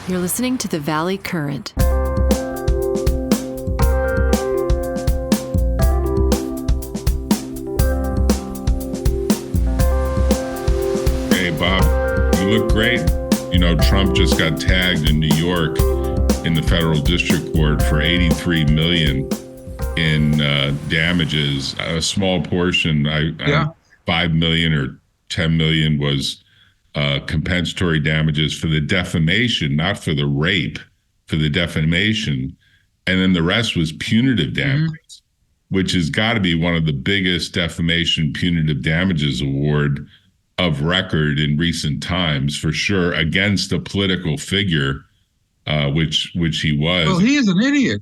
You're listening to the Valley Current. Hey, Bob, you look great. You know, Trump just got tagged in New York in the federal district court for $83 million in damages. A small portion, 5 million or 10 million was compensatory damages for the defamation, not for the rape, for the defamation. And then the rest was punitive damages, which has got to be one of the biggest defamation punitive damages award of record in recent times, for sure, against a political figure, which he was. Well, he is an idiot.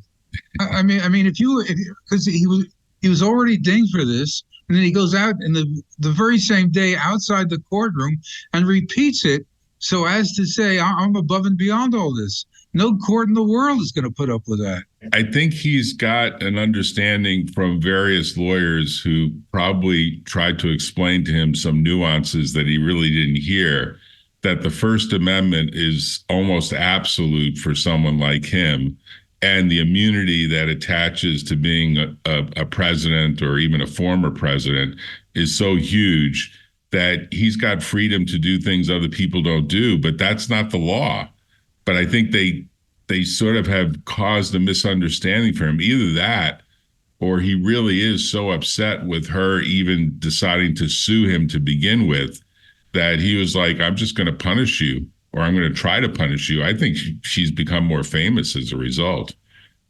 I mean, because he was already dinged for this, and then he goes out in the very same day outside the courtroom and repeats it, so as to say, I'm above and beyond all this. No court in the world is going to put up with that. I think he's got an understanding from various lawyers who probably tried to explain to him some nuances that he really didn't hear, that the First Amendment is almost absolute for someone like him, and the immunity that attaches to being a president or even a former president is so huge that he's got freedom to do things other people don't do, but that's not the law. But I think they sort of have caused a misunderstanding for him. Either that, or he really is so upset with her even deciding to sue him to begin with, that he was like, I'm just going to punish you, or I'm going to try to punish you. I think she's become more famous as a result.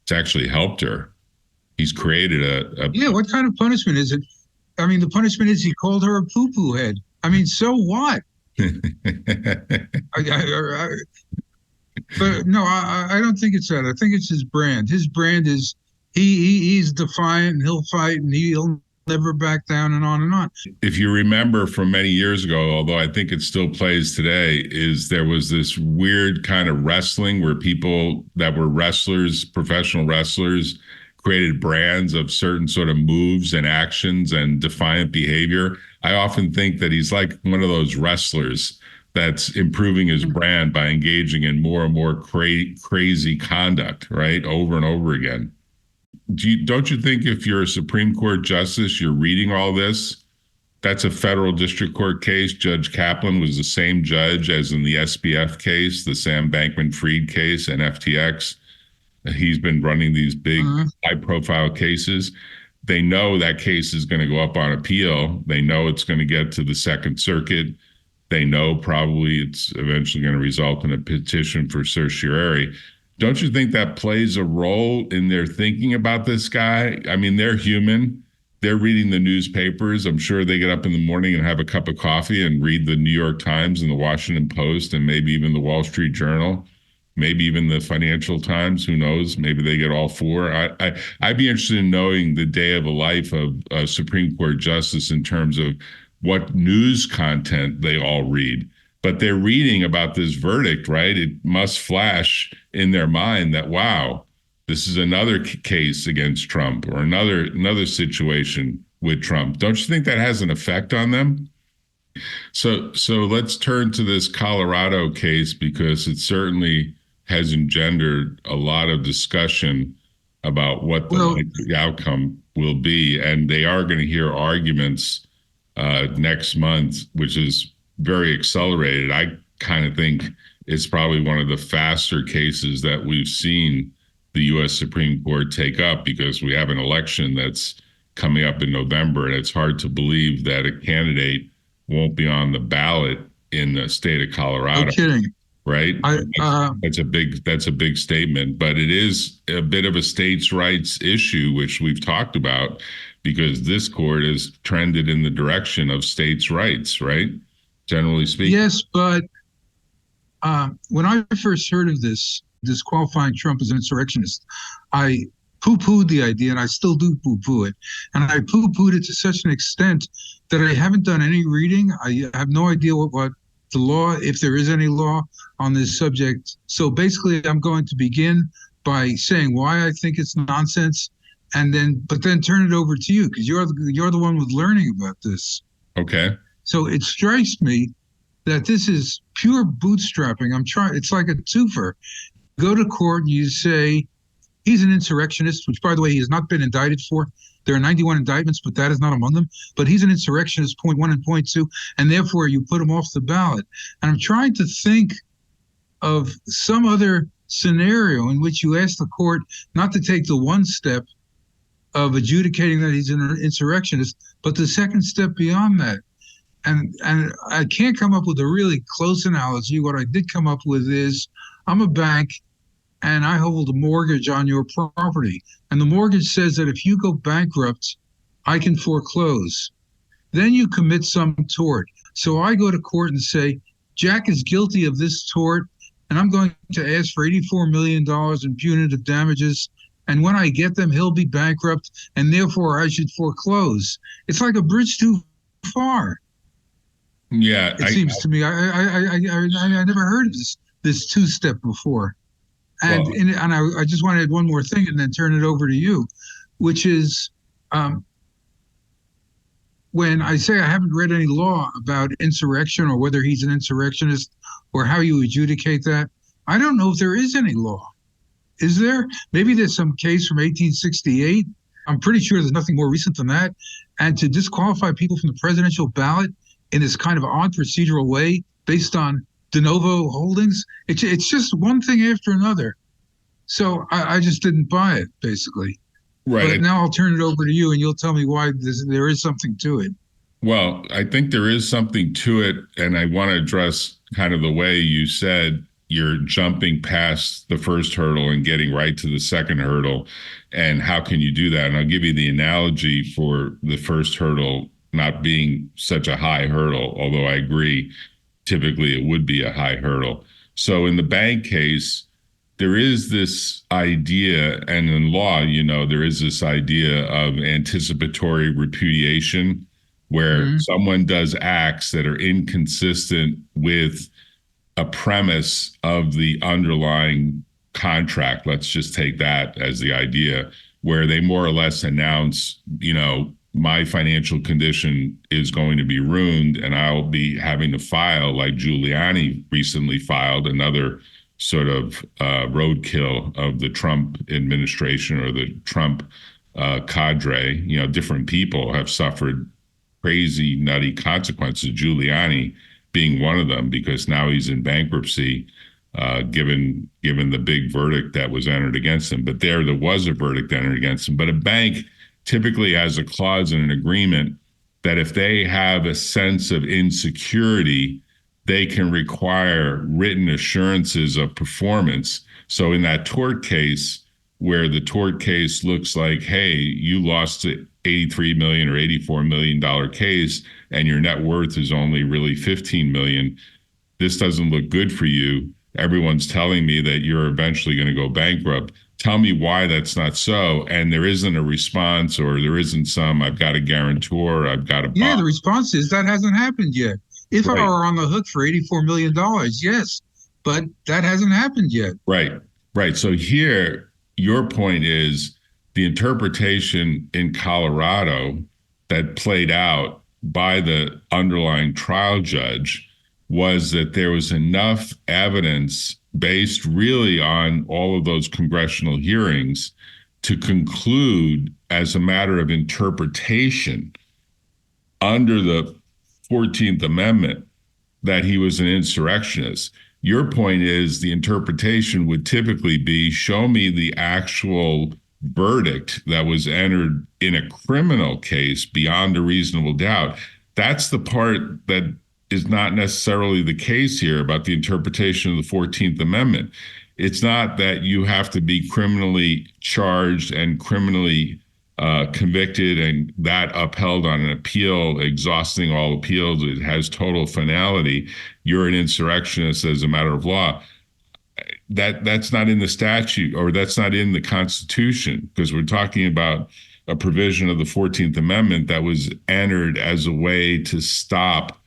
It's actually helped her. He's created a Yeah, what kind of punishment is it? I mean, the punishment is he called her a poo-poo head. I mean, so what? But no, I don't think it's that. I think it's his brand. His brand is he's defiant, and he'll fight, and he'll never back down, and on and on. If you remember from many years ago, although I think it still plays today, is there was this weird kind of wrestling where people that were wrestlers, professional wrestlers, created brands of certain sort of moves and actions and defiant behavior. I often think that he's like one of those wrestlers that's improving his brand by engaging in more and more crazy conduct, right? Over and over again. Don't you think if you're a Supreme Court justice, you're reading all this? That's a federal district court case. Judge Kaplan was the same judge as in the SBF case, the Sam Bankman-Fried case, and FTX. He's been running these big high-profile cases. They know that case is going to go up on appeal. They know it's going to get to the Second Circuit. They know probably it's eventually going to result in a petition for certiorari. Don't you think that plays a role in their thinking about this guy? I mean, they're human. They're reading the newspapers. I'm sure they get up in the morning and have a cup of coffee and read the New York Times and the Washington Post and maybe even the Wall Street Journal, maybe even the Financial Times. Who knows? Maybe they get all four. I'd be interested in knowing the day of the life of a Supreme Court justice in terms of what news content they all read. But they're reading about this verdict, right? It must flash in their mind that, wow, this is another case against Trump or another situation with Trump. Don't you think that has an effect on them? So let's turn to this Colorado case, because it certainly has engendered a lot of discussion about what the outcome will be. And they are going to hear arguments next month, which is very accelerated. I kind of think it's probably one of the faster cases that we've seen the U.S. Supreme Court take up, because we have an election that's coming up in November, and it's hard to believe that a candidate won't be on the ballot in the state of Colorado. No kidding. Right? That's a big statement, but it is a bit of a states' rights issue, which we've talked about, because this court has trended in the direction of states' rights, right? Generally speaking. Yes, but when I first heard of this disqualifying Trump as an insurrectionist, I poo-pooed the idea, and I still do poo-poo it. And I poo-pooed it to such an extent that I haven't done any reading. I have no idea what the law, if there is any law on this subject. So basically, I'm going to begin by saying why I think it's nonsense, but then turn it over to you, because you're the one with learning about this. Okay. So it strikes me that this is pure bootstrapping. It's like a twofer. Go to court and you say, he's an insurrectionist, which, by the way, he has not been indicted for. There are 91 indictments, but that is not among them. But he's an insurrectionist, point one and point two, and therefore you put him off the ballot. And I'm trying to think of some other scenario in which you ask the court not to take the one step of adjudicating that he's an insurrectionist, but the second step beyond that. And I can't come up with a really close analogy. What I did come up with is, I'm a bank and I hold a mortgage on your property. And the mortgage says that if you go bankrupt, I can foreclose. Then you commit some tort. So I go to court and say, Jack is guilty of this tort, and I'm going to ask for $84 million in punitive damages. And when I get them, he'll be bankrupt, and therefore I should foreclose. It's like a bridge too far. Yeah, it seems to me. I never heard of this two-step before. And I just want to add one more thing and then turn it over to you, which is when I say I haven't read any law about insurrection or whether he's an insurrectionist or how you adjudicate that, I don't know if there is any law. Is there? Maybe there's some case from 1868. I'm pretty sure there's nothing more recent than that. And to disqualify people from the presidential ballot in this kind of odd procedural way based on de novo holdings, it's just one thing after another. So I just didn't buy it, basically. Right. But now I'll turn it over to you, and you'll tell me why there is something to it. Well, I think there is something to it, and I want to address kind of the way you said you're jumping past the first hurdle and getting right to the second hurdle, and how can you do that? And I'll give you the analogy for the first hurdle not being such a high hurdle, although I agree, typically it would be a high hurdle. So in the bank case, there is this idea, and in law, there is this idea of anticipatory repudiation, where someone does acts that are inconsistent with a premise of the underlying contract. Let's just take that as the idea, where they more or less announce, my financial condition is going to be ruined and I'll be having to file, like Giuliani recently filed, another sort of roadkill of the Trump administration or the Trump cadre. Different people have suffered crazy, nutty consequences, Giuliani being one of them, because now he's in bankruptcy, given the big verdict that was entered against him. But there was a verdict entered against him. But a bank typically has a clause in an agreement that if they have a sense of insecurity, they can require written assurances of performance. So in that tort case, where the tort case looks like, hey, you lost an $83 million or $84 million case and your net worth is only really $15 million, this doesn't look good for you. Everyone's telling me that you're eventually going to go bankrupt. Tell me why that's not so. And there isn't a response, or there isn't I've got a guarantor, I've got a bond. Yeah, the response is that hasn't happened yet. If I were on the hook for $84 million, yes, but that hasn't happened yet. Right. So here, your point is the interpretation in Colorado that played out by the underlying trial judge was that there was enough evidence based really on all of those congressional hearings to conclude, as a matter of interpretation under the 14th Amendment, that he was an insurrectionist. Your point is the interpretation would typically be, show me the actual verdict that was entered in a criminal case beyond a reasonable doubt. That's the part that is not necessarily the case here about the interpretation of the 14th Amendment. It's not that you have to be criminally charged and criminally convicted and that upheld on an appeal, exhausting all appeals. It has total finality. You're an insurrectionist as a matter of law. That's not in the statute, or that's not in the Constitution, because we're talking about a provision of the 14th Amendment that was entered as a way to stop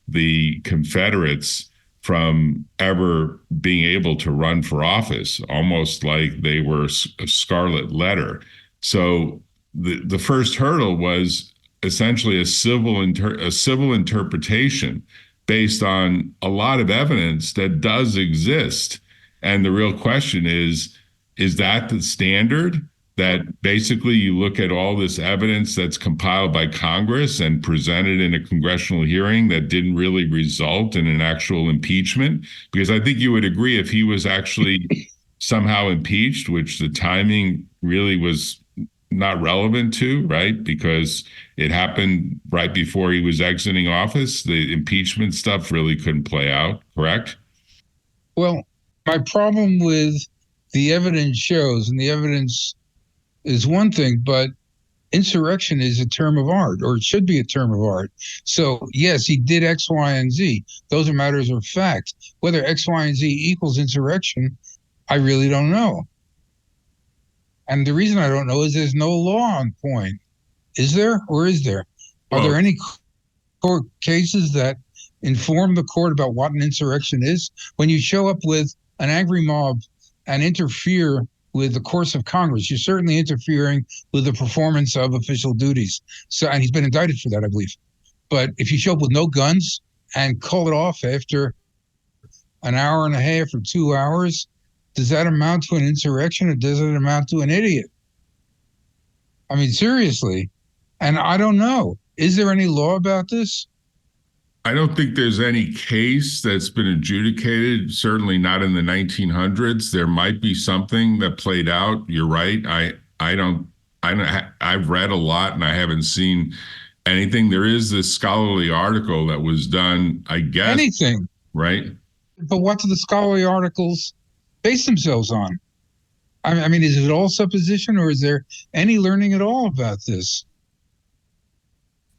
the Confederates from ever being able to run for office, almost like they were a scarlet letter. So the first hurdle was essentially a civil interpretation based on a lot of evidence that does exist. And the real question is that the standard? That basically you look at all this evidence that's compiled by Congress and presented in a congressional hearing that didn't really result in an actual impeachment? Because I think you would agree if he was actually somehow impeached, which the timing really was not relevant to, right? Because it happened right before he was exiting office. The impeachment stuff really couldn't play out, correct? Well, my problem with the evidence shows, and the evidence is one thing, but insurrection is a term of art, or it should be a term of art. So yes, he did X, Y, and Z. Those are matters of fact. Whether X, Y, and Z equals insurrection, I really don't know. And the reason I don't know is there's no law on point. Is there, or is there? Are there any court cases that inform the court about what an insurrection is? When you show up with an angry mob and interfere with the course of Congress, you're certainly interfering with the performance of official duties. So, and he's been indicted for that, I believe. But if you show up with no guns and call it off after an hour and a half or 2 hours, does that amount to an insurrection, or does it amount to an idiot? I mean, seriously. And I don't know. Is there any law about this? I don't think there's any case that's been adjudicated, certainly not in the 1900s. There might be something that played out. You're right. I've read a lot and I haven't seen anything. There is this scholarly article that was done, I guess. Anything. Right. But what do the scholarly articles base themselves on? I mean, is it all supposition, or is there any learning at all about this?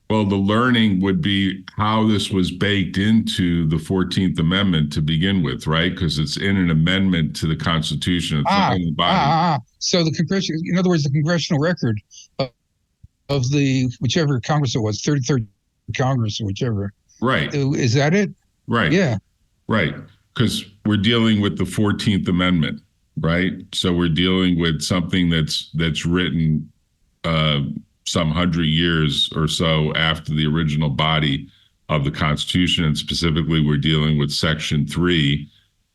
Well, the learning would be how this was baked into the 14th Amendment to begin with, right? Because it's in an amendment to the Constitution. It's not in the body. So the congressional, in other words, the congressional record of the whichever Congress it was, 33rd Congress or whichever. Right. Is that it? Right. Yeah. Right. Because we're dealing with the 14th Amendment, right? So we're dealing with something that's written some 100 years or so after the original body of the Constitution. And specifically, we're dealing with Section 3,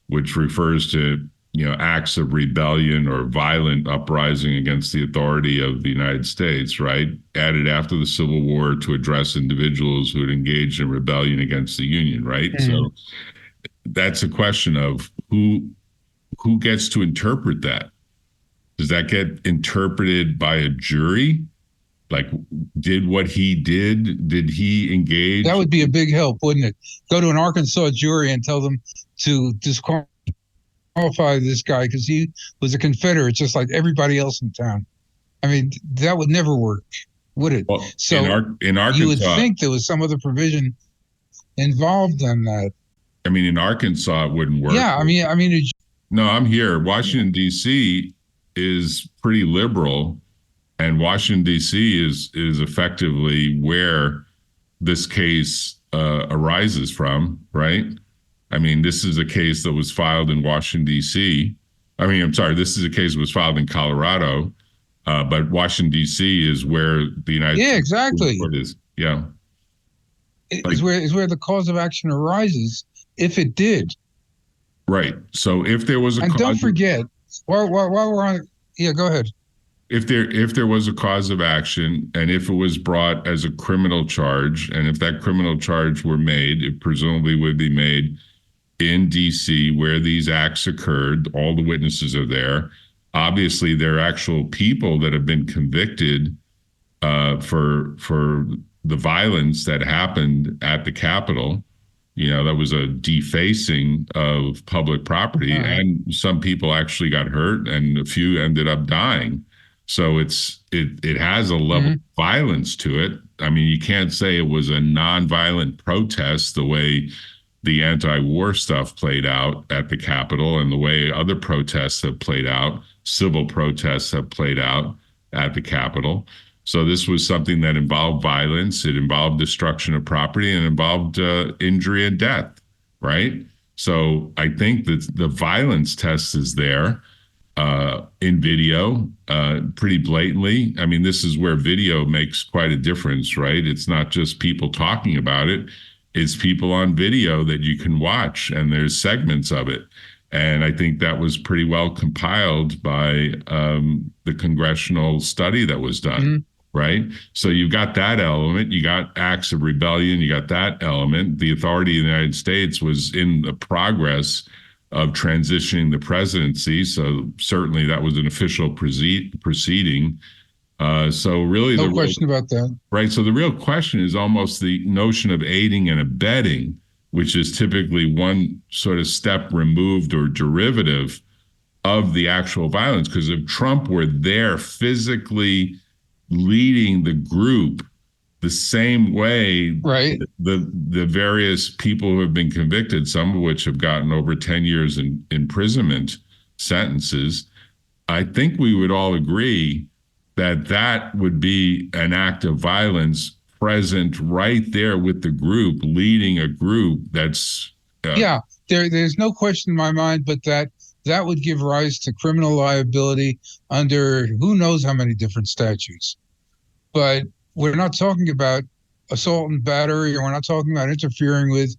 which refers to, acts of rebellion or violent uprising against the authority of the United States, right? Added after the Civil War to address individuals who had engaged in rebellion against the Union, right? Mm-hmm. So that's a question of who gets to interpret that. Does that get interpreted by a jury? Like, did what he did he engage? That would be a big help, wouldn't it? Go to an Arkansas jury and tell them to disqualify this guy because he was a Confederate, just like everybody else in town. I mean, that would never work, would it? Well, so in Arkansas, you would think there was some other provision involved in that. I mean, in Arkansas, it wouldn't work. Yeah, I mean. No, I'm here. Washington, D.C. is pretty liberal. And Washington, D.C. is effectively where this case arises from, right? I mean, this is a case that was filed in Washington, D.C. This is a case that was filed in Colorado, but Washington, D.C. is where the United States Supreme Court is. Yeah, is where the cause of action arises, if it did. Right. So if there was a and don't forget, while we're on, go ahead. If there was a cause of action, and if it was brought as a criminal charge, and if that criminal charge were made, it presumably would be made in D.C. where these acts occurred. All the witnesses are there. Obviously, there are actual people that have been convicted for the violence that happened at the Capitol. That was a defacing of public property, and some people actually got hurt, and a few ended up dying. So it has a level of violence to it. I mean, you can't say it was a nonviolent protest the way the anti-war stuff played out at the Capitol and the way other protests have played out, civil protests have played out at the Capitol. So this was something that involved violence, it involved destruction of property, and involved injury and death, right? So I think that the violence test is there. In video, pretty blatantly. I mean, this is where video makes quite a difference, right? It's not just people talking about it. It's people on video that you can watch, and there's segments of it. And I think that was pretty well compiled by the congressional study that was done, right? So you've got that element, you got acts of rebellion, you got that element. The authority of the United States was in the progress of transitioning the presidency. So certainly that was an official proceeding. So really, no question about that. Right. So the real question is almost the notion of aiding and abetting, which is typically one sort of step removed or derivative of the actual violence. Because if Trump were there physically leading the group the same way, right, the various people who have been convicted, some of which have gotten over 10 years in imprisonment sentences, I think we would all agree that that would be an act of violence present right there with the group, leading a group that's... there's no question in my mind, but that would give rise to criminal liability under who knows how many different statutes. But we're not talking about assault and battery, or we're not talking about interfering with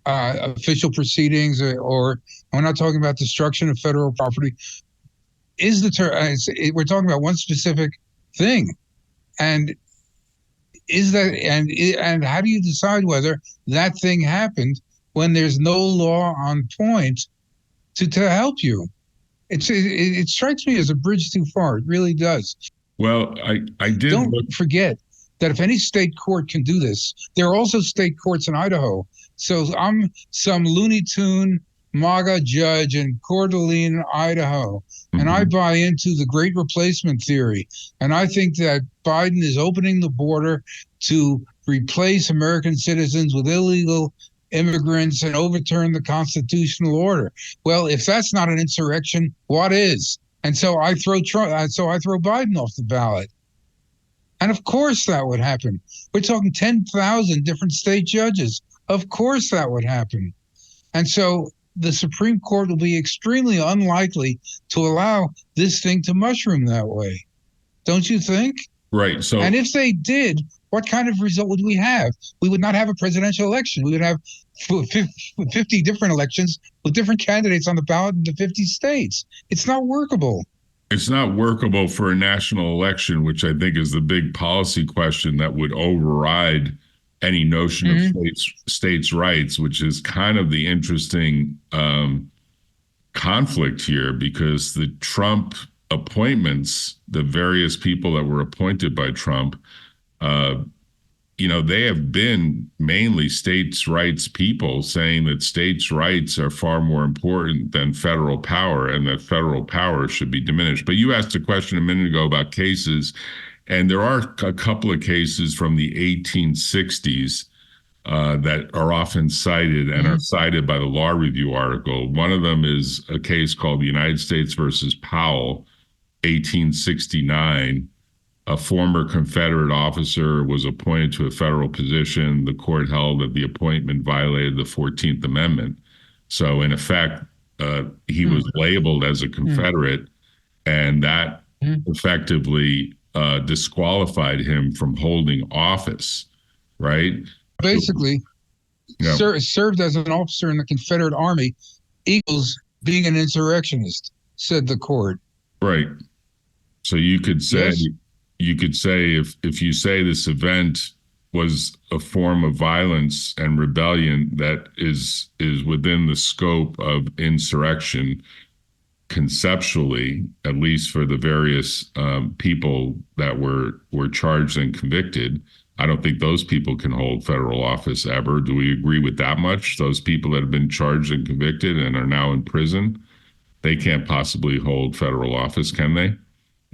official proceedings, or we're not talking about destruction of federal property. We're talking about one specific thing, and how do you decide whether that thing happened when there's no law on point to help you? It strikes me as a bridge too far. It really does. Well, I did. Don't forget that if any state court can do this, there are also state courts in Idaho. So I'm some Looney Tune MAGA judge in Coeur d'Alene, Idaho, and I buy into the great replacement theory. And I think that Biden is opening the border to replace American citizens with illegal immigrants and overturn the constitutional order. Well, if that's not an insurrection, what is? And so I throw Biden off the ballot. And of course that would happen. We're talking 10,000 different state judges. Of course that would happen. And so the Supreme Court will be extremely unlikely to allow this thing to mushroom that way. Don't you think? Right. So, and if they did, what kind of result would we have? We would not have a presidential election. We would have 50 different elections with different candidates on the ballot in the 50 states. It's not workable. It's not workable for a national election, which I think is the big policy question that would override any notion of states' rights, which is kind of the interesting conflict here, because the Trump appointments, the various people that were appointed by Trump, they have been mainly states' rights people saying that states' rights are far more important than federal power and that federal power should be diminished. But you asked a question a minute ago about cases, and there are a couple of cases from the 1860s that are often cited and are cited by the Law Review article. One of them is a case called the United States versus Powell, 1869. A former Confederate officer was appointed to a federal position. The court held that the appointment violated the 14th Amendment. So in effect, he was labeled as a Confederate, and that effectively disqualified him from holding office, right? Basically, served as an officer in the Confederate Army equals being an insurrectionist, said the court. Right. So you could say... Yes. You could say if you say this event was a form of violence and rebellion that is within the scope of insurrection, conceptually, at least for the various people that were charged and convicted, I don't think those people can hold federal office ever. Do we agree with that much? Those people that have been charged and convicted and are now in prison, they can't possibly hold federal office, can they,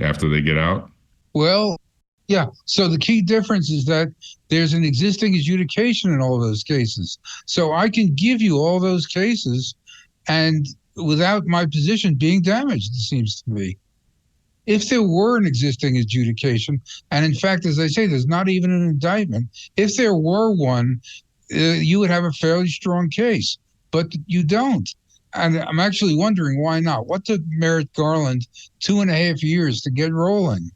after they get out? Well, yeah. So the key difference is that there's an existing adjudication in all those cases. So I can give you all those cases and without my position being damaged, it seems to me. If there were an existing adjudication, and in fact, as I say, there's not even an indictment. If there were one, you would have a fairly strong case, but you don't. And I'm actually wondering why not. What took Merrick Garland 2.5 years to get rolling?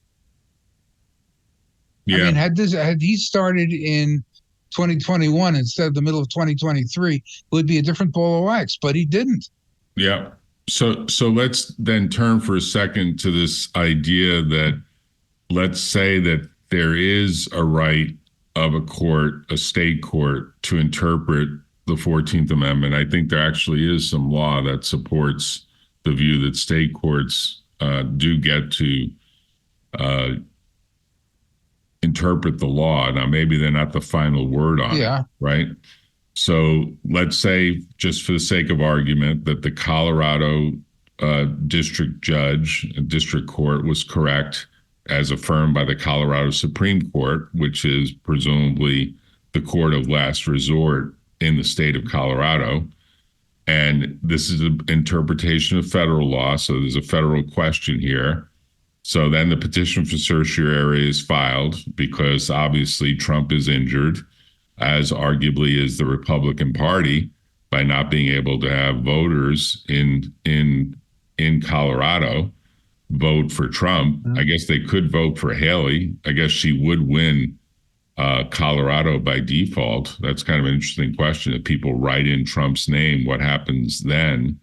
Yeah. I mean, had he started in 2021 instead of the middle of 2023, it would be a different ball of wax, but he didn't. Yeah. So let's then turn for a second to this idea that, let's say that there is a right of a court, a state court, to interpret the 14th Amendment. I think there actually is some law that supports the view that state courts do get to interpret the law. Now, maybe they're not the final word on it, right? So let's say, just for the sake of argument, that the Colorado district judge, district court, was correct as affirmed by the Colorado Supreme Court, which is presumably the court of last resort in the state of Colorado. And this is an interpretation of federal law, so there's a federal question here. So then the petition for certiorari is filed because obviously Trump is injured, as arguably is the Republican Party, by not being able to have voters in Colorado vote for Trump. I guess they could vote for Haley. I guess she would win Colorado by default. That's kind of an interesting question. If people write in Trump's name, what happens then,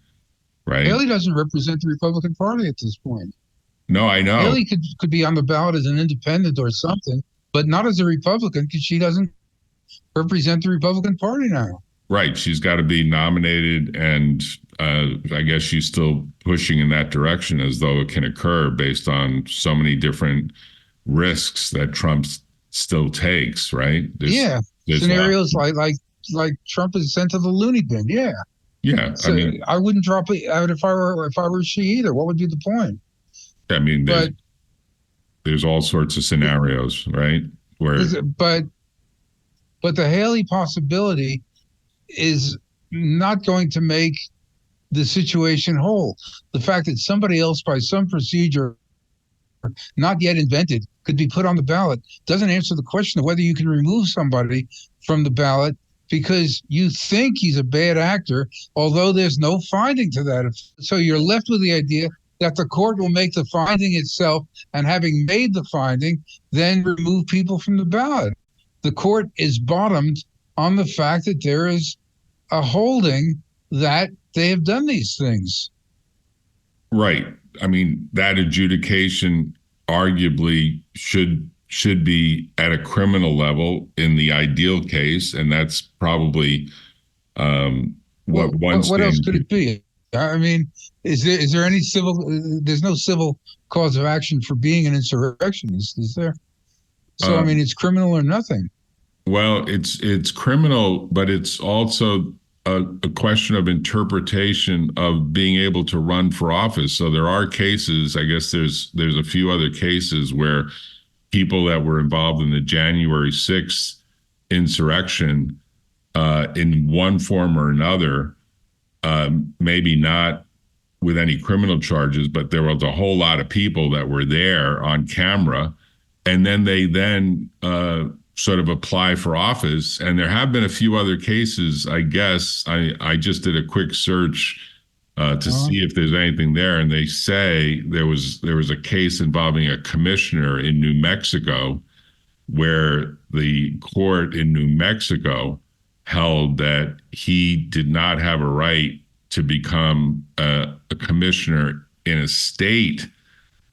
right? Haley doesn't represent the Republican Party at this point. No, I know. Haley could be on the ballot as an independent or something, but not as a Republican, because she doesn't represent the Republican Party now. Right. She's got to be nominated, and I guess she's still pushing in that direction, as though it can occur based on so many different risks that Trump still takes, right? There's scenarios like Trump is sent to the loony bin. Yeah. So I wouldn't drop it out if I were she either. What would be the point? I mean, there's all sorts of scenarios, right? But the Haley possibility is not going to make the situation whole. The fact that somebody else, by some procedure not yet invented, could be put on the ballot doesn't answer the question of whether you can remove somebody from the ballot because you think he's a bad actor, although there's no finding to that. So you're left with the idea that the court will make the finding itself, and having made the finding, then remove people from the ballot. The court is bottomed on the fact that there is a holding that they have done these things. Right. I mean, that adjudication arguably should be at a criminal level in the ideal case, and that's probably what else could it be? I mean, is there any civil? There's no civil cause of action for being an insurrectionist, is there? So I mean, it's criminal or nothing. Well, it's criminal, but it's also a question of interpretation of being able to run for office. So there are cases. I guess there's a few other cases where people that were involved in the January 6th insurrection, in one form or another, maybe not with any criminal charges, but there was a whole lot of people that were there on camera, and then they sort of apply for office. And there have been a few other cases, I guess. I just did a quick search to see if there's anything there, and they say there was a case involving a commissioner in New Mexico where the court in New Mexico held that he did not have a right to become a commissioner in a state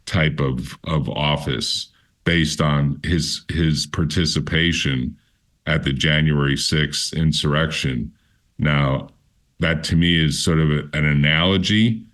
type of office based on his participation at the January 6th insurrection. Now, that to me is sort of an analogy.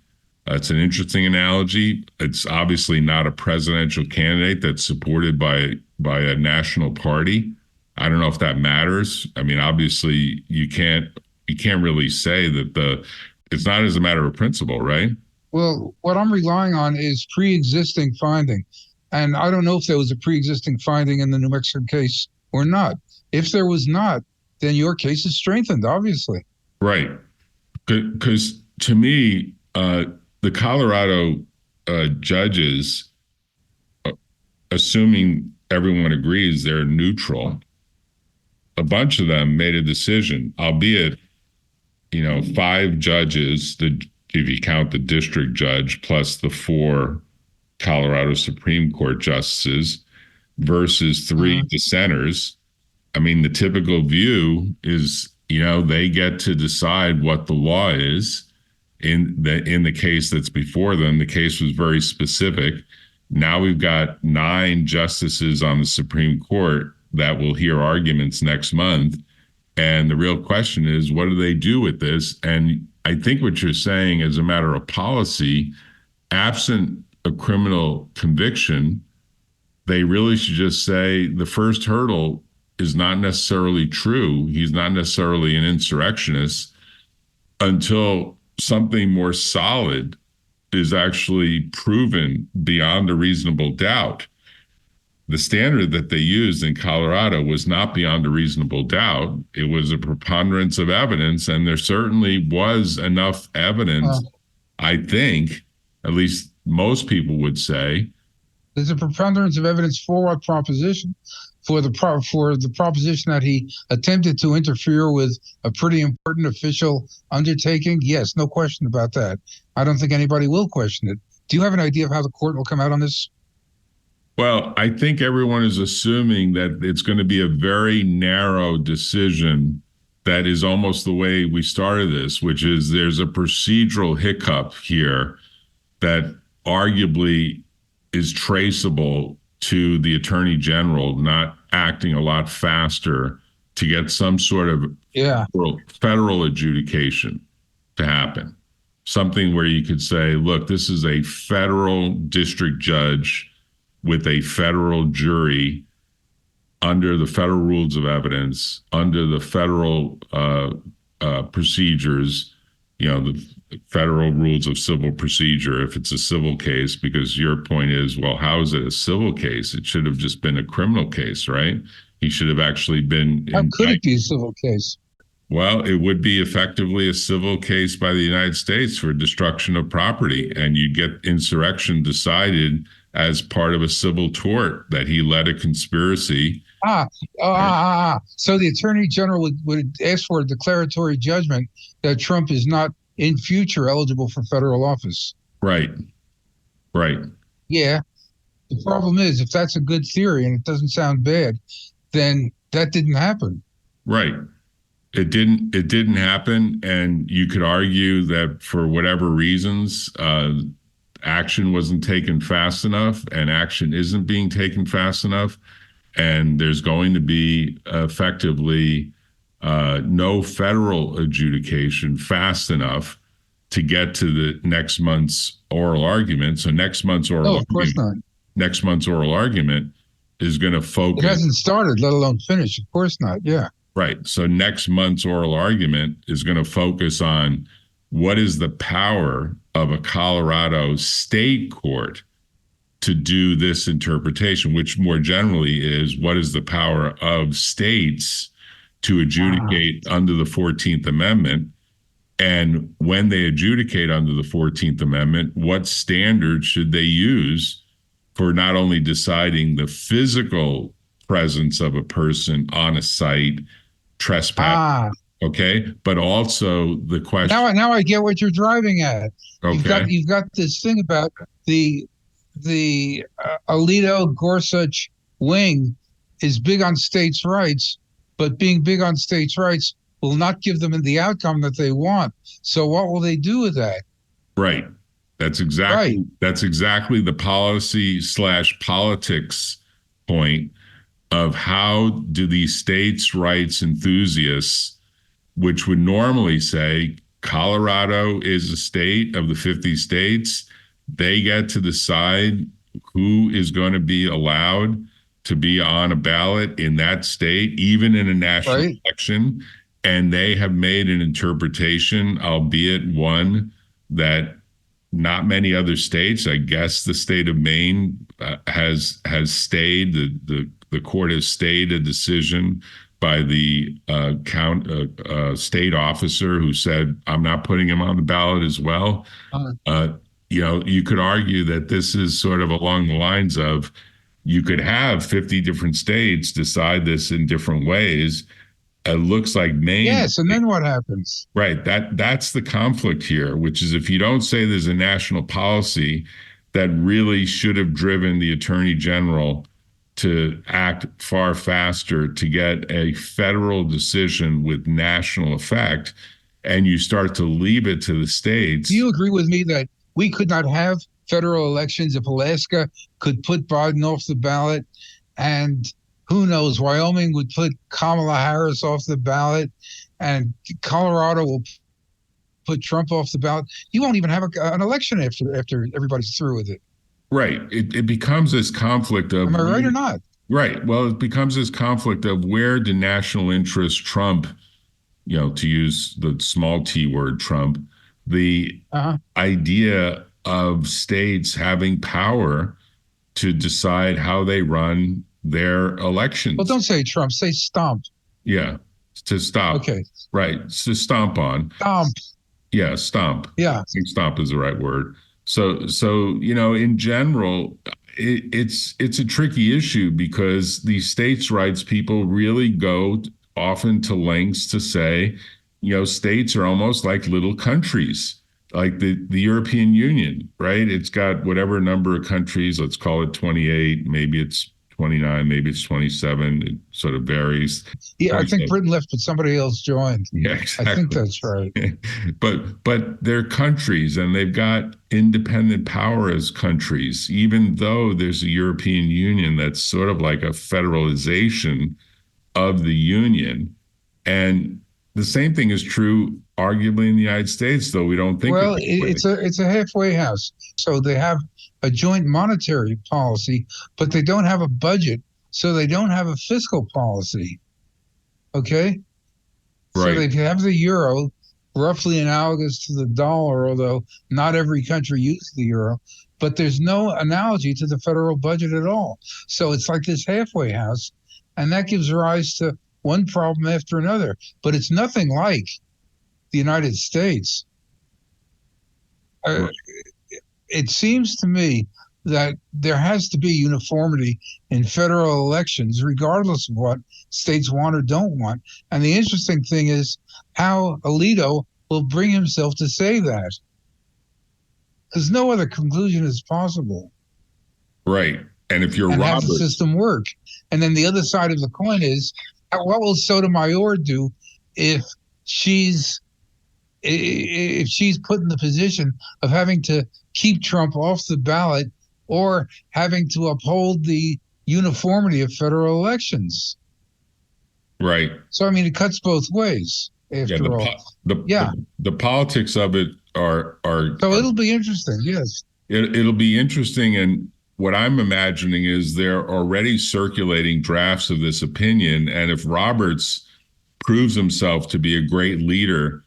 It's an interesting analogy. It's obviously not a presidential candidate that's supported by a national party. I don't know if that matters. I mean, obviously you can't really say that it's not as a matter of principle, right? Well, what I'm relying on is pre-existing finding. And I don't know if there was a pre-existing finding in the New Mexico case or not. If there was not, then your case is strengthened, obviously. Right. Because to me, the Colorado judges, assuming everyone agrees they're neutral, a bunch of them made a decision, albeit, 5 judges, if you count the district judge plus the 4 Colorado Supreme Court justices versus 3 dissenters. I mean, the typical view is, they get to decide what the law is. In the case that's before them, the case was very specific. Now we've got 9 justices on the Supreme Court that will hear arguments next month. And the real question is, what do they do with this? And I think what you're saying, as a matter of policy, absent a criminal conviction, they really should just say the first hurdle is not necessarily true. He's not necessarily an insurrectionist until something more solid is actually proven beyond a reasonable doubt. The standard that they used in Colorado was not beyond a reasonable doubt. It was a preponderance of evidence, and there certainly was enough evidence, I think, at least most people would say. There's a preponderance of evidence for what proposition? For the proposition that he attempted to interfere with a pretty important official undertaking? Yes, no question about that. I don't think anybody will question it. Do you have an idea of how the court will come out on this? Well, I think everyone is assuming that it's going to be a very narrow decision that is almost the way we started this, which is there's a procedural hiccup here that arguably is traceable to the Attorney General not acting a lot faster to get some sort of federal adjudication to happen. Something where you could say, look, this is a federal district judge with a federal jury under the federal rules of evidence, under the federal procedures, the federal rules of civil procedure, if it's a civil case, because your point is, well, how is it a civil case? It should have just been a criminal case, right? He should have actually been. How could it be a civil case? Well, it would be effectively a civil case by the United States for destruction of property, and you'd get insurrection decided as part of a civil tort that he led a conspiracy. So the Attorney General would ask for a declaratory judgment that Trump is not in future eligible for federal office. Right. Yeah. The problem is, if that's a good theory and it doesn't sound bad, then that didn't happen. Right. It didn't happen. And you could argue that for whatever reasons, action wasn't taken fast enough, and action isn't being taken fast enough. And there's going to be effectively no federal adjudication fast enough to get to the next month's oral argument. So next month's oral of course not. Next month's oral argument is going to focus. It hasn't started, let alone finished. Of course not. Yeah. Right. So next month's oral argument is going to focus on what is the power of a Colorado state court to do this interpretation, which more generally is what is the power of states to adjudicate under the 14th Amendment. And when they adjudicate under the 14th Amendment, what standards should they use for not only deciding the physical presence of a person on a site, trespass, okay, but also the question. Now I get what you're driving at. Okay. You've got this thing about the Alito Gorsuch wing is big on states' rights, but being big on states' rights will not give them the outcome that they want. So what will they do with that? Right. That's exactly the policy/politics point of how do these states' rights enthusiasts, which would normally say Colorado is a state of the 50 states, they get to decide who is going to be allowed to be on a ballot in that state, even in a national election. And they have made an interpretation, albeit one that not many other states, I guess the state of Maine has stayed, the court has stayed a decision by the state officer who said, I'm not putting him on the ballot as well. You could argue that this is sort of along the lines of you could have 50 different states decide this in different ways. It looks like Maine. Yes, and then what happens? Right. That's the conflict here, which is if you don't say there's a national policy that really should have driven the Attorney General to act far faster to get a federal decision with national effect, and you start to leave it to the states. Do you agree with me that we could not have federal elections if Alaska could put Biden off the ballot, and who knows, Wyoming would put Kamala Harris off the ballot, and Colorado will put Trump off the ballot? You won't even have an election after everybody's through with it. Right. It becomes this conflict of... Am I right or not? Right. Well, it becomes this conflict of where do national interests trump, to use the small t word, Trump, the idea of states having power to decide how they run their elections. Well, don't say Trump, say stomp. Yeah, to stop. Okay. Right, to stomp on. Stomp. Yeah, stomp. Yeah. I think stomp is the right word. So in general, it's a tricky issue because these states' rights people really go often to lengths to say, states are almost like little countries, like the European Union, right? It's got whatever number of countries, let's call it 28, maybe it's 29, maybe it's 27. It sort of varies. Yeah, I think Britain left, but somebody else joined. Yeah, exactly. I think that's right. But they're countries, and they've got independent power as countries, even though there's a European Union that's sort of like a federalization of the Union. And the same thing is true, arguably, in the United States, though we don't think. Well, it's a halfway house. So they have a joint monetary policy, but they don't have a budget, so they don't have a fiscal policy. Okay? Right. So they have the euro, roughly analogous to the dollar, although not every country uses the euro, but there's no analogy to the federal budget at all. So it's like this halfway house, and that gives rise to one problem after another. But it's nothing like the United States. Right. It seems to me that there has to be uniformity in federal elections, regardless of what states want or don't want. And the interesting thing is how Alito will bring himself to say that, because no other conclusion is possible. Right. And if you're Robert, have the system work. And then the other side of the coin is, what will Sotomayor do if she's put in the position of having to keep Trump off the ballot or having to uphold the uniformity of federal elections? Right. So, I mean, it cuts both ways, after all. The politics of it are so it'll be interesting, yes. It'll be interesting, and what I'm imagining is they're already circulating drafts of this opinion, and if Roberts proves himself to be a great leader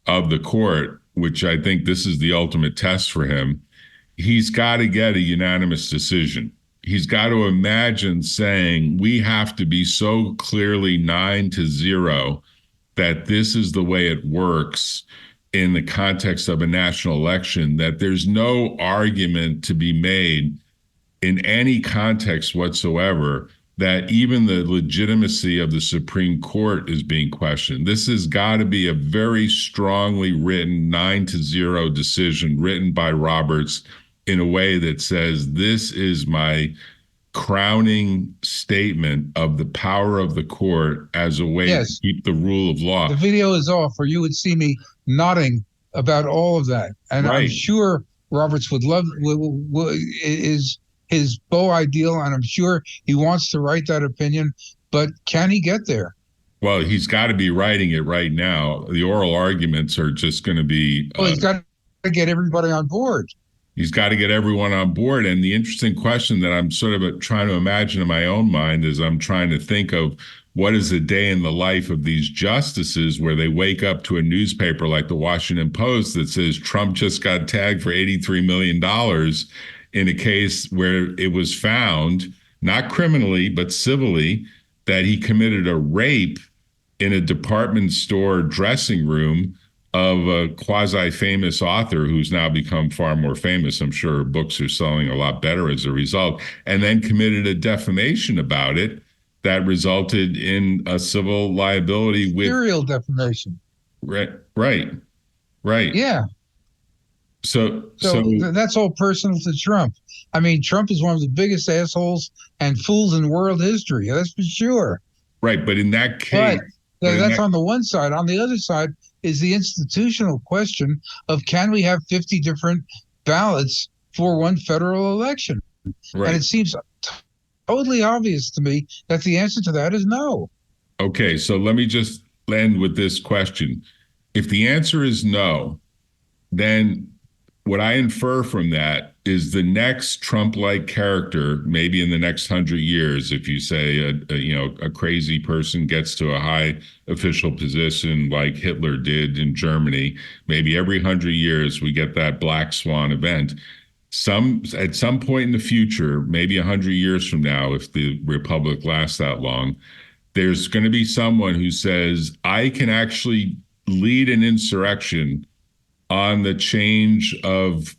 of the court, which I think this is the ultimate test for him, he's got to get a unanimous decision. He's got to imagine saying, we have to be so clearly 9-0 that this is the way it works in the context of a national election, that there's no argument to be made in any context whatsoever that even the legitimacy of the Supreme Court is being questioned. This has got to be a very strongly written 9-0 decision written by Roberts in a way that says, this is my crowning statement of the power of the court as a way to keep the rule of law. The video is off, or you would see me nodding about all of that. And I'm sure Roberts would love, is his beau ideal, and I'm sure he wants to write that opinion, but can he get there? Well, he's got to be writing it right now. The oral arguments are just going to be... Well, he's got to get everybody on board. He's got to get everyone on board. And the interesting question that I'm sort of trying to imagine in my own mind is I'm trying to think of what is a day in the life of these justices where they wake up to a newspaper like the Washington Post that says Trump just got tagged for $83 million in a case where it was found, not criminally, but civilly, that he committed a rape in a department store dressing room of a quasi-famous author who's now become far more famous. I'm sure her books are selling a lot better as a result, and then committed a defamation about it that resulted in a civil liability with... Serial defamation. Right. Yeah. So that's all personal to Trump. I mean, Trump is one of the biggest assholes and fools in world history. That's for sure. right. But in that case, That's on the one side. On the other side is the institutional question of, can we have 50 different ballots for one federal election? right. And it seems totally obvious to me that the answer to that is no. Okay, so let me just end with this question. If the answer is no, then what I infer from that is the next Trump-like character, maybe in the next 100 years, if you say a crazy person gets to a high official position like Hitler did in Germany, maybe every 100 years we get that black swan event. At some point in the future, maybe 100 years from now, if the republic lasts that long, there's going to be someone who says, I can actually lead an insurrection on the change of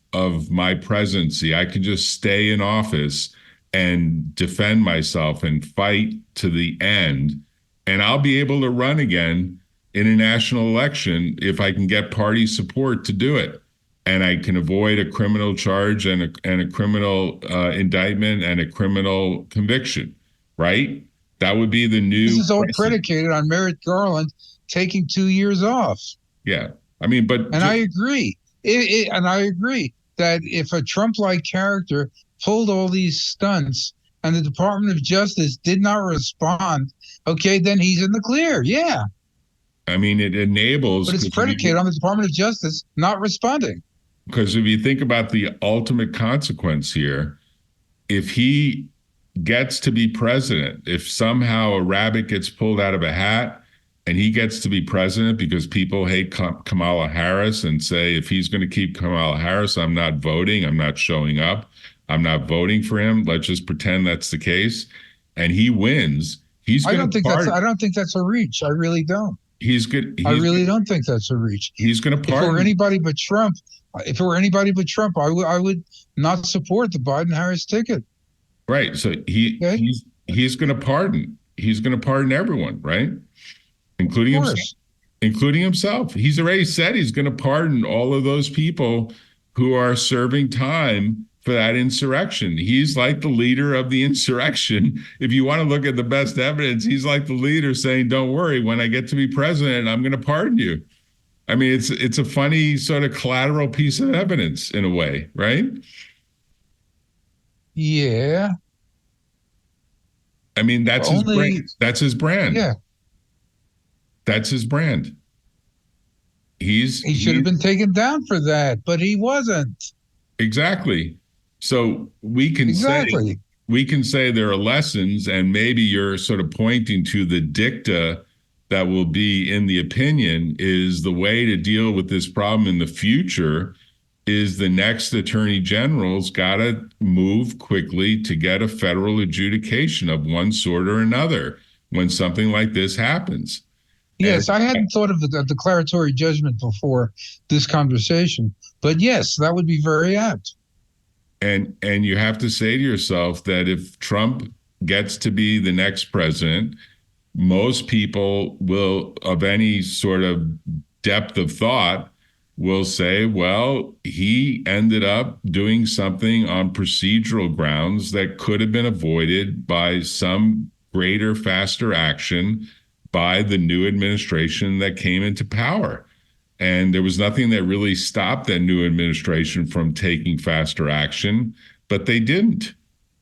my presidency. I can just stay in office and defend myself and fight to the end. And I'll be able to run again in a national election if I can get party support to do it. And I can avoid a criminal charge and a criminal indictment and a criminal conviction, right? That would be the new. This is all predicated on Merrick Garland taking 2 years off. Yeah. I mean, I agree. And I agree that if a Trump-like character pulled all these stunts and the Department of Justice did not respond, okay, then he's in the clear. Yeah. I mean, it enables. But it's predicated on the Department of Justice not responding. Because if you think about the ultimate consequence here, if he gets to be president, if somehow a rabbit gets pulled out of a hat and he gets to be president because people hate Kamala Harris and say, if he's going to keep Kamala Harris, I'm not voting, I'm not showing up, I'm not voting for him. Let's just pretend that's the case. And he wins. I don't think that's a reach. I really don't. I really don't think that's a reach. He's going to pardon. If it were anybody but Trump, I would not support the Biden-Harris ticket. Right. So he's going to pardon. He's going to pardon everyone, right? Including himself. He's already said he's going to pardon all of those people who are serving time for that insurrection. He's like the leader of the insurrection. If you want to look at the best evidence, he's like the leader saying, don't worry, when I get to be president, I'm going to pardon you. I mean, it's a funny sort of collateral piece of evidence in a way, right? Yeah. I mean, that's his brand. That's his brand. Yeah. That's his brand. He should have been taken down for that, but he wasn't. Exactly. So we can say there are lessons, and maybe you're sort of pointing to the dicta that will be in the opinion is the way to deal with this problem in the future is the next attorney general's got to move quickly to get a federal adjudication of one sort or another when something like this happens. Yes, I hadn't thought of the declaratory judgment before this conversation, but yes, that would be very apt. And you have to say to yourself that if Trump gets to be the next president, most people will, of any sort of depth of thought, will say, well, he ended up doing something on procedural grounds that could have been avoided by some greater, faster action by the new administration that came into power. And there was nothing that really stopped that new administration from taking faster action, but they didn't.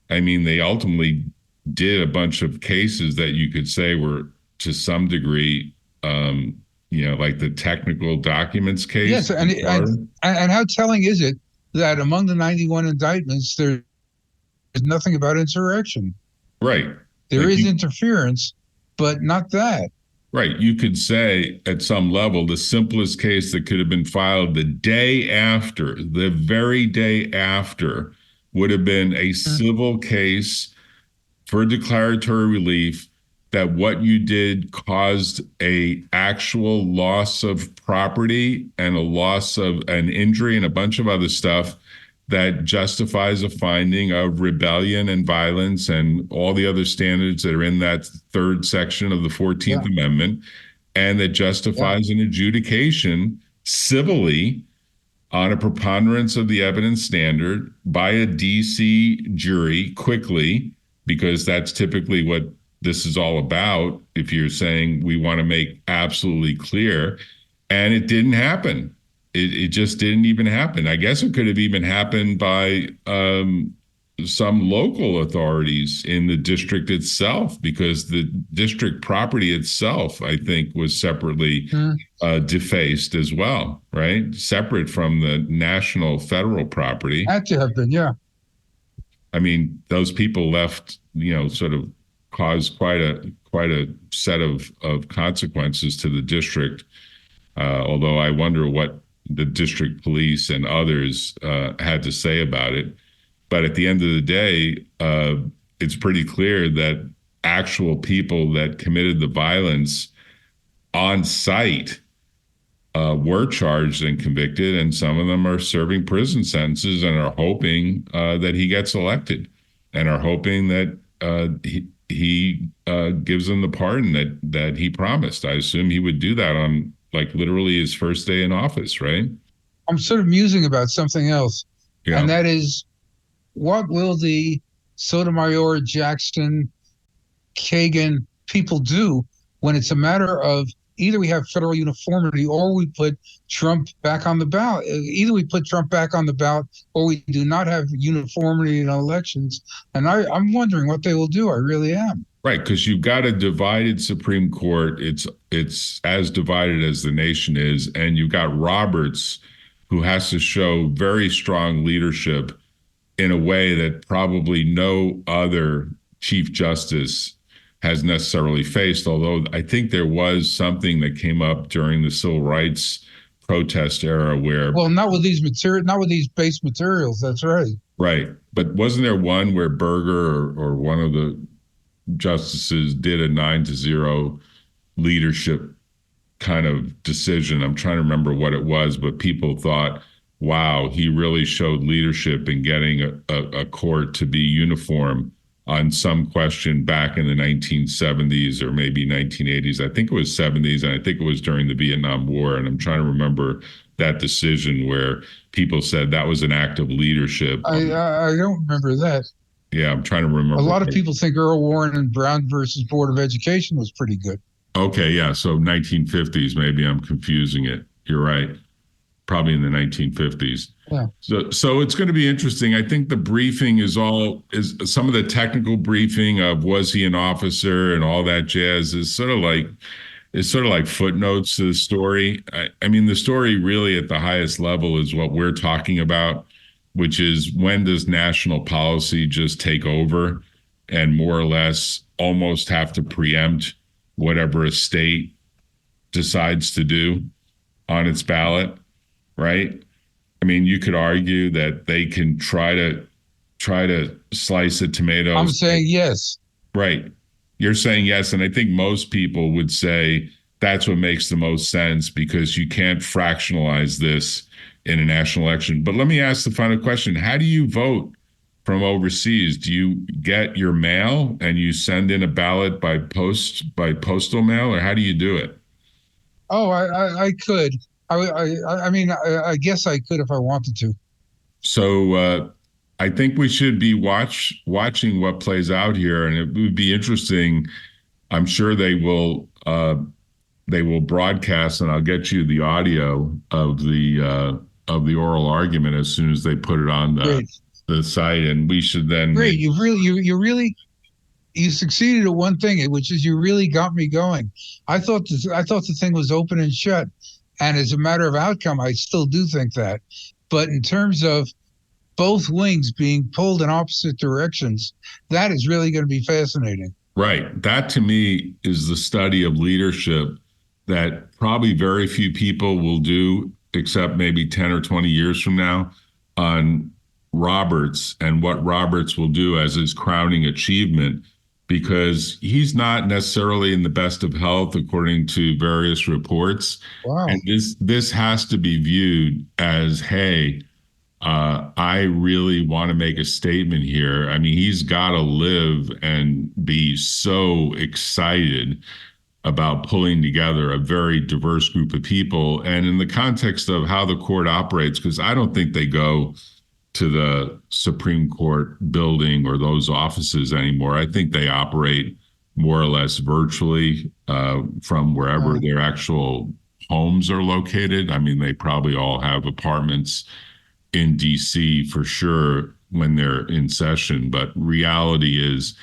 I mean, they ultimately did a bunch of cases that you could say were to some degree, like the technical documents case. Yes, and how telling is it that among the 91 indictments, there's nothing about insurrection? Right. There is interference, but not that. Right. You could say at some level, the simplest case that could have been filed the very day after, would have been a civil case for declaratory relief that what you did caused a actual loss of property and a loss of an injury and a bunch of other stuff that justifies a finding of rebellion and violence and all the other standards that are in that third section of the 14th Amendment, and that justifies an adjudication civilly on a preponderance of the evidence standard by a DC jury quickly, because that's typically what this is all about. If you're saying we want to make absolutely clear, and it didn't happen. It just didn't even happen. I guess it could have even happened by some local authorities in the district itself, because the district property itself, I think, was separately defaced as well, right? Separate from the national federal property. Had to have been, yeah. I mean, those people left, sort of caused quite a set of consequences to the district. Although I wonder what the district police and others had to say about it. But at the end of the day, it's pretty clear that actual people that committed the violence on site were charged and convicted, and some of them are serving prison sentences and are hoping that he gets elected, and are hoping that he gives them the pardon that he promised. I assume he would do that on literally his first day in office, right? I'm sort of musing about something else, and that is, what will the Sotomayor, Jackson, Kagan people do when it's a matter of either we have federal uniformity or we put Trump back on the ballot? Either we put Trump back on the ballot or we do not have uniformity in elections. And I'm wondering what they will do. I really am. Right, because you've got a divided Supreme Court. It's as divided as the nation is. And you've got Roberts, who has to show very strong leadership in a way that probably no other Chief Justice has necessarily faced, although I think there was something that came up during the civil rights protest era where... Well, not with these base materials, that's right. Right, but wasn't there one where Berger or one of the justices did a 9-0 leadership kind of decision? I'm trying to remember what it was, but people thought, wow, he really showed leadership in getting a court to be uniform on some question back in the 1970s or maybe 1980s. I think it was 70s, and I think it was during the Vietnam War. And I'm trying to remember that decision where people said that was an act of leadership. I don't remember that. Yeah, I'm trying to remember. A lot of people think Earl Warren and Brown versus Board of Education was pretty good. Okay, yeah, so 1950s, maybe I'm confusing it. You're right. Probably in the 1950s. Yeah. So it's going to be interesting. I think the briefing is some of the technical briefing of was he an officer and all that jazz is sort of like footnotes to the story. I mean, the story really at the highest level is what we're talking about, which is when does national policy just take over and more or less almost have to preempt whatever a state decides to do on its ballot, right? I mean, you could argue that they can try to slice a tomato. I'm saying yes. Right. You're saying yes. And I think most people would say that's what makes the most sense, because you can't fractionalize this in a national election. But let me ask the final question. How do you vote from overseas? Do you get your mail and you send in a ballot by postal mail, or how do you do it? Oh, I could. I mean, I guess I could if I wanted to. So I think we should be watching what plays out here, and it would be interesting. I'm sure they will broadcast, and I'll get you the audio of the oral argument as soon as they put it on the site, and we should then. Great, you succeeded at one thing, which is you really got me going. I thought the thing was open and shut. And as a matter of outcome, I still do think that. But in terms of both wings being pulled in opposite directions, that is really going to be fascinating. Right. That to me is the study of leadership that probably very few people will do, except maybe 10 or 20 years from now, on Roberts and what Roberts will do as his crowning achievement, because he's not necessarily in the best of health, according to various reports. Wow. And this has to be viewed as, hey, I really want to make a statement here. I mean, he's got to live and be so excited about pulling together a very diverse group of people. And in the context of how the court operates, because I don't think they go to the Supreme Court building or those offices anymore. I think they operate more or less virtually from wherever their actual homes are located. I mean, they probably all have apartments in DC for sure when they're in session, but reality is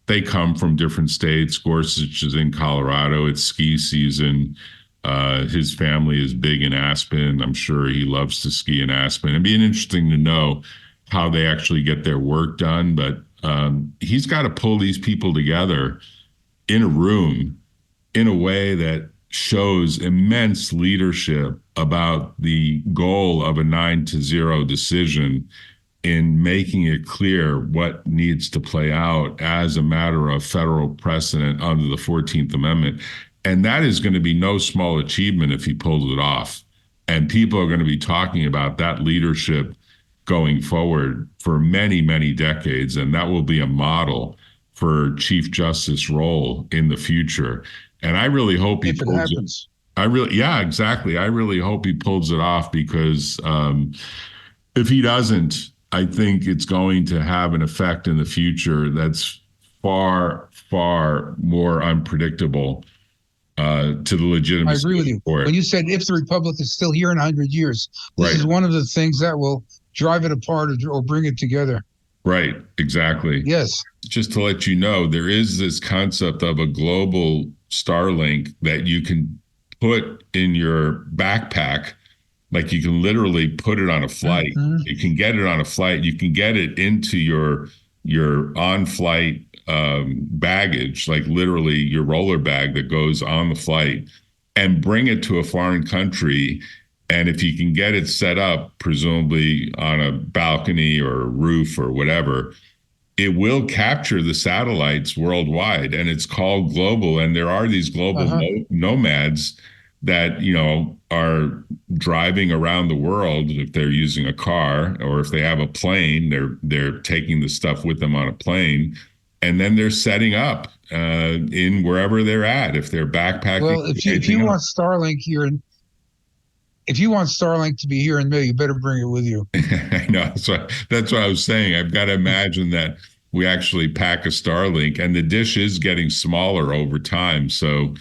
they come from different states. Gorsuch is in Colorado. It's ski season. His family is big in Aspen. I'm sure he loves to ski in Aspen. It'd be interesting to know how they actually get their work done, but he's got to pull these people together in a room in a way that shows immense leadership about the goal of a 9-0 decision in making it clear what needs to play out as a matter of federal precedent under the 14th Amendment. And that is going to be no small achievement if he pulls it off. And people are going to be talking about that leadership going forward for many, many decades. And that will be a model for Chief Justice role in the future. And I really hope he pulls it. Yeah, exactly. I really hope he pulls it off, because if he doesn't, I think it's going to have an effect in the future that's far, far more unpredictable to the legitimacy. I agree with you. When you said if the Republic is still here in 100 years, this is one of the things that will drive it apart or bring it together. Right, exactly. Yes. Just to let you know, there is this concept of a global Starlink that you can put in your backpack. Like, you can literally put it on a flight. You can get it on a flight. You can get it into your on-flight baggage, like literally your roller bag that goes on the flight, and bring it to a foreign country. And if you can get it set up, presumably on a balcony or a roof or whatever, it will capture the satellites worldwide. And it's called global. And there are these global nomads that, you know, are driving around the world. If they're using a car, or if they have a plane, they're taking the stuff with them on a plane, and then they're setting up in wherever they're at. If they're backpacking, well, if you want Starlink here, if you want Starlink to be here in May, you better bring it with you. I know. That's what I was saying. I've got to imagine that we actually pack a Starlink, and the dish is getting smaller over time. So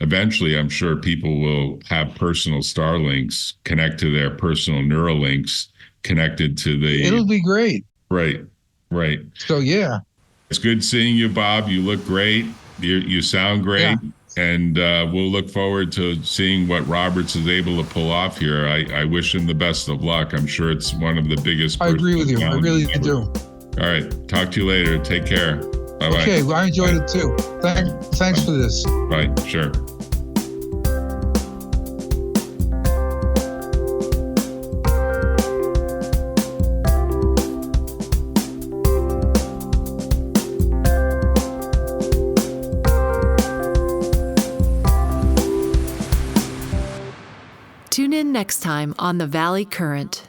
eventually, I'm sure people will have personal Starlinks connect to their personal Neuralinks connected to the... It'll be great. Right. So, yeah. It's good seeing you, Bob. You look great. You sound great. Yeah. And we'll look forward to seeing what Roberts is able to pull off here. I wish him the best of luck. I'm sure it's one of the biggest... I agree with you. I really do. All right. Talk to you later. Take care. Bye-bye. Okay. Well, I enjoyed it too. Thanks for this. Right. Sure. Tune in next time on the Valley Current.